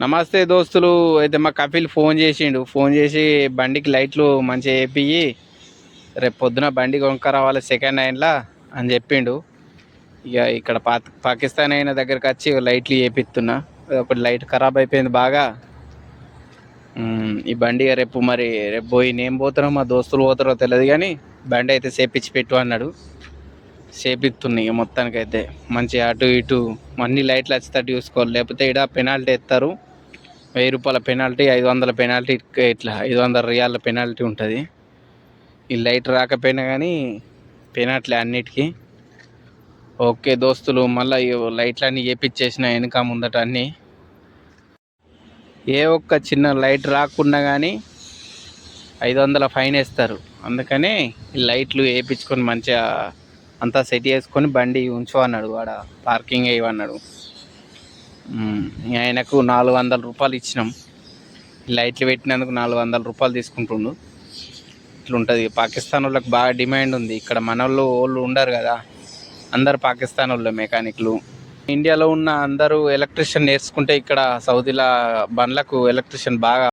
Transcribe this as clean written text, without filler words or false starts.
నమస్తే దోస్తులు. అయితే మా కపిల్ ఫోన్ చేసిండు. ఫోన్ చేసి బండికి లైట్లు మంచిగా వేపియి, రేపు పొద్దున బండి కొనుక్క రావాలి సెకండ్ హ్యాండ్లా అని చెప్పిండు. ఇక ఇక్కడ పాకిస్తాన్ అయిన దగ్గరకు వచ్చి లైట్లు వేపిస్తున్నా. ఒకటి లైట్ ఖరాబ్ అయిపోయింది బాగా. ఈ బండి రేపు పోయి నేను పోతానో మా దోస్తులు పోతారో తెలియదు, కానీ బండి అయితే చేపించి పెట్టు అన్నాడు. చేపిస్తున్నాయి ఇక మొత్తానికైతే మంచిగా అటు ఇటు అన్ని లైట్లు వచ్చేటట్టు చూసుకోవాలి, లేకపోతే ఇక్కడ పెనాల్టీ ఎత్తారు. 1000 రూపాయల పెనాల్టీ, 500 పెనాల్టీ, ఇట్లా 500 రియాల పెనాల్టీ ఉంటుంది. ఈ లైట్ రాకపోయినా కానీ పెనాల్టీ అన్నిటికీ. ఓకే దోస్తులు, మళ్ళీ లైట్లు అన్నీ చేపించేసిన వెనుక ముందట అన్నీ. ఏ ఒక్క చిన్న లైట్ రాకుండా కానీ 500 ఫైన్ వేస్తారు. అందుకని ఈ లైట్లు వేయించుకొని మంచిగా అంతా సెట్ చేసుకొని బండి ఉంచు అన్నాడు. వాడ పార్కింగ్ వేయమన్నాడు. ఆయనకు 400 రూపాయలు ఇచ్చినాం. లైట్లు పెట్టినందుకు 400 రూపాయలు తీసుకుంటుండు. ఇట్లుంటుంది. పాకిస్తాన్ వాళ్ళకి బాగా డిమాండ్ ఉంది ఇక్కడ. మన వాళ్ళు ఉండరు కదా, అందరు పాకిస్తాన్ వాళ్ళు మెకానిక్లు. ఇండియాలో ఉన్న అందరూ ఎలక్ట్రీషియన్ నేర్చుకుంటే ఇక్కడ సౌదీలో బండ్లకు ఎలక్ట్రీషియన్ బాగా